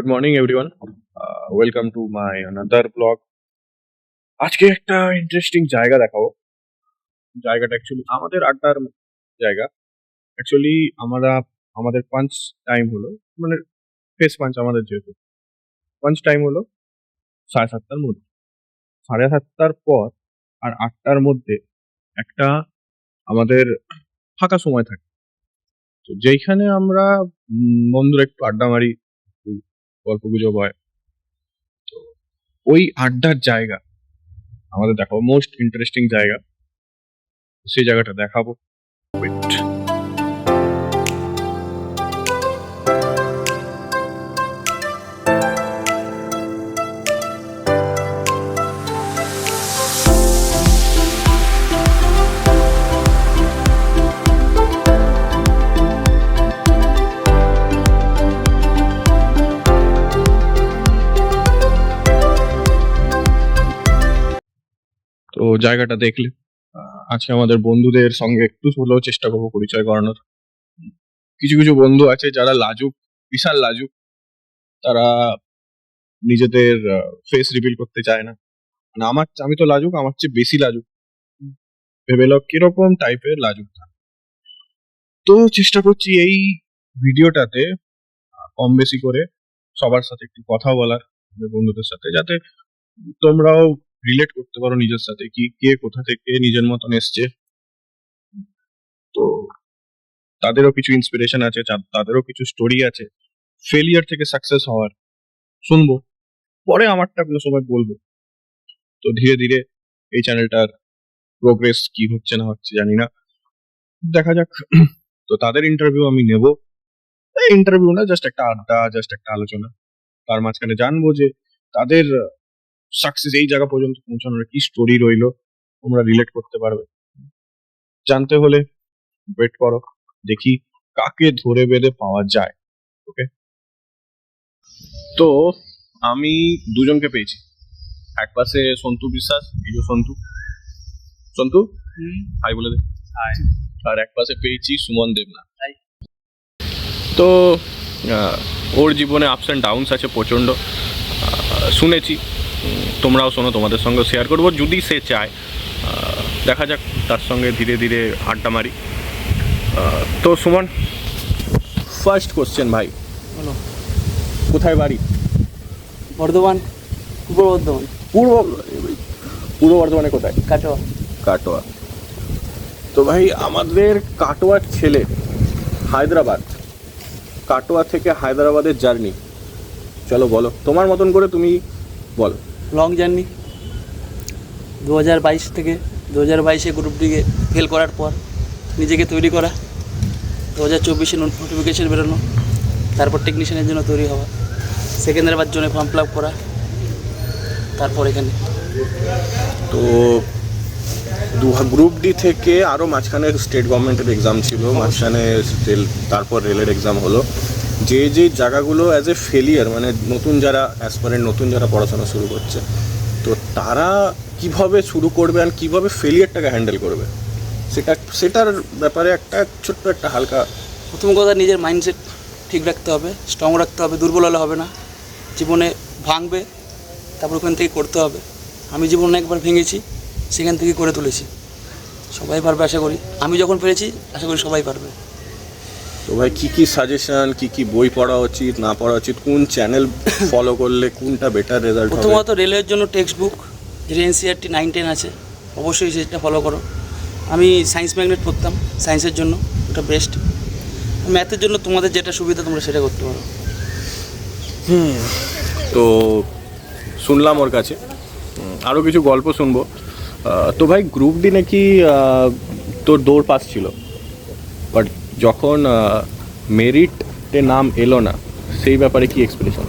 Good morning everyone, welcome to my another blog. আজকে একটা interesting জায়গা দেখাবো। জায়গাটা অ্যাকচুয়ালি আমাদের আড্ডার জায়গা। অ্যাকচুয়ালি আমাদের পাঞ্চ টাইম হলো, মানে ফেস পাঞ্চ আমাদের, যেহেতু পাঞ্চ টাইম হলো 7:30টার মধ্যে। 7:30টার পর আর 8টার মধ্যে একটা আমাদের ফাঁকা সময় থাকে, তো যেইখানে আমরা বন্ধুরা একটু আড্ডা মারি, একটু গল্প গুজব হয়। তো ওই আড্ডার জায়গা আমাদের দেখাবো, মোস্ট ইন্টারেস্টিং জায়গা। সেই জায়গাটা দেখাবো। Wait. তো জায়গাটা দেখলে আজকে আমাদের বন্ধুদের সঙ্গে একটু হলেও চেষ্টা করবো পরিচয় করানোর। কিছু কিছু বন্ধু আছে যারা লাজুক, বিশাল লাজুক। তারা নিজেদের ফেস রিভিল করতে চায় না। মানে আমি তো লাজুক, আমার চেয়ে বেশি লাজুক। ভেবে নাও কিরকম টাইপের লাজুক থাকে। তো চেষ্টা করছি এই ভিডিওটাতে কম বেশি করে সবার সাথে একটু কথা বলার, আমাদের বন্ধুদের সাথে, যাতে তোমরাও রিলেট করতে পারো নিজের সাথে, কি কে কোথা থেকে নিজের মতন এসছে। তো তাদেরও কিছু ইন্সপিরেশন আছে, তাদেরও কিছু স্টোরি আছে ফেলিয়ার থেকে সাকসেস হওয়ার, শুনবো। পরে আমারটা কোনো সময় বলবো। তো ধীরে ধীরে এই চ্যানেলটার প্রোগ্রেস কি হচ্ছে না হচ্ছে জানি না, দেখা যাক। তো তাদের ইন্টারভিউ আমি নেব। ইন্টারভিউ না, জাস্ট একটা আড্ডা, জাস্ট একটা আলোচনা। তার মাঝখানে জানবো যে তাদের সাকসেস এই জায়গা পর্যন্ত পৌঁছানোর কি স্টোরি রইলো, তোমরা রিলেট করতে পারবে। জানতে হলে ওয়েট করো, দেখি কাকে ধরে বেঁধে পাওয়া যায়। ওকে, তো আমি দুজনকে পেয়েছি। এক পাশে সন্তু বিশ্বাস, এই যে সন্তু। সন্তু হাই বলে দে। আর এক পাশে পেয়েছি সুমন দেবনাথ। তো ওর জীবনে আপস অ্যান্ড ডাউনস আছে প্রচণ্ড, শুনেছি। তোমরাও শোনো, তোমাদের সঙ্গে শেয়ার করবো যদি সে চায়। দেখা যাক, তার সঙ্গে ধীরে ধীরে আড্ডা মারি। তো সুমন, ফার্স্ট কোশ্চেন ভাই, বলো। কোথায় বাড়ি? বর্ধমান, পূর্ব বর্ধমান। পূর্ব বর্ধমানে কোথায়? কাটোয়া। কাটোয়া। তো ভাই, আমাদের কাটোয়ার ছেলে হায়দ্রাবাদ, কাটোয়া থেকে হায়দ্রাবাদের জার্নি, চলো বলো তোমার মতন করে, তুমি বলো। Long journey. 2022 থেকে 2022-এ গ্রুপ ডিকে ফেল করার পর নিজেকে তৈরি করা, 2024-এ নোটিফিকেশন বেরোনো, তারপর টেকনিশিয়ানের জন্য তৈরি হওয়া, সেকেন্ডারবার জন্য ফর্ম ফিল আপ করা, তারপর এখানে। তো গ্রুপ ডি থেকে আরও মাঝখানে স্টেট গভর্নমেন্টের এক্সাম ছিল, মাঝখানে তারপর রেলের এক্সাম হলো। যে যে জায়গাগুলো অ্যাজ এ ফেলিয়ার, মানে নতুন যারা অ্যাসপারেন্ট, নতুন যারা পড়াশোনা শুরু করছে, তো তারা কিভাবে শুরু করবে আর কিভাবে ফেলিয়ারটাকে হ্যান্ডেল করবে, সেটার ব্যাপারে একটা ছোট্ট একটা হালকা। প্রথম কথা, নিজের মাইন্ডসেট ঠিক রাখতে হবে, স্ট্রং রাখতে হবে। দুর্বল হলে হবে না, জীবনে ভাঙবে, তারপর ওখান থেকে করতে হবে। আমি জীবনে একবার ভেঙেছি, সেখান থেকে করে তুলেছি। সবাই পারবে আশা করি, আমি যখন পেরেছি আশা করি সবাই পারবে। তো ভাই, কি কি সাজেশন, কি কি বই পড়া উচিত, না পড়া উচিত, কোন চ্যানেল ফলো করলে কোনটা বেটার রেজাল্ট হবে? প্রথমত রেলের জন্য টেক্সট বুক, যেটা NCERT 9-10 আছে, অবশ্যই সেটা ফলো করো। আমি সায়েন্স ম্যাগনেট পড়তাম, সায়েন্সের জন্য ওটা বেস্ট। ম্যাথের জন্য তোমাদের যেটা সুবিধা তোমরা সেটা করতে পারো। তো শুনলাম ওর কাছে, আরও কিছু গল্প শুনবো। তো ভাই, গ্রুপ ডি নাকি তোর দৌড় পাস ছিল, বাট যখন মেরিটে নাম এলো না, সেই ব্যাপারে কি এক্সপ্রেশন?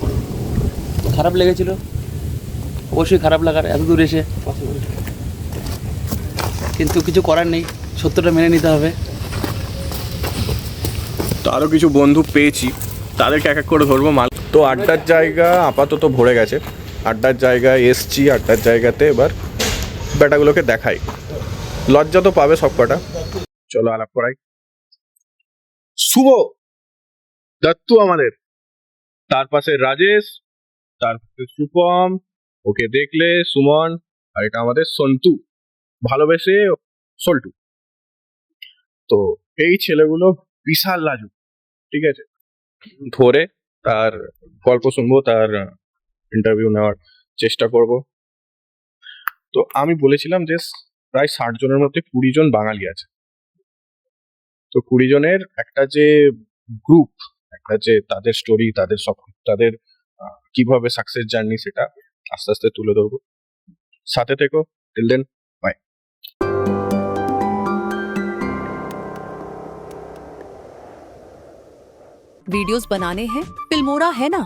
খারাপ লেগেছিল, অবশ্যই খারাপ লাগার, এত দূর এসে। কিন্তু কিছু করার নেই, সত্যটা মেনে নিতে হবে। তো আরও কিছু বন্ধু পেয়েছি, তাদেরকে এক এক করে ধরবো। তো আড্ডার জায়গা আপাতত ভরে গেছে, আড্ডার জায়গায় এসছি। আড্ডার জায়গাতে এবার ব্যাটাগুলোকে দেখাই, লজ্জা তো পাবে সব কটা। চলো আলাপ করাই। শুভ দত্তু আমাদের তার পাশে রাজেশ, তার পাশে সুপম, ওকে দেখলে সুমন, আর এটা আমাদের সন্তু, ভালোবেসে সল্টু। তো এই ছেলেগুলো বিশাল লাজুক, ঠিক আছে? ধরে তার গল্প শুনবো, তার ইন্টারভিউ নেওয়ার চেষ্টা করব। তো আমি বলেছিলাম যে প্রায় 60 জনের মধ্যে 20 জন বাঙালি আছে। তো 20 জনের একটা যে গ্রুপ, একটা যে তাদের স্টোরি, তাদের সব, তাদের কিভাবে সাকসেস জার্নি, সেটা আস্তে আস্তে তুলে ধরবো। সাথে থেকো, টিল দেন, বাই। वीडियोस बनाने हैं फिल्मोरा है ना।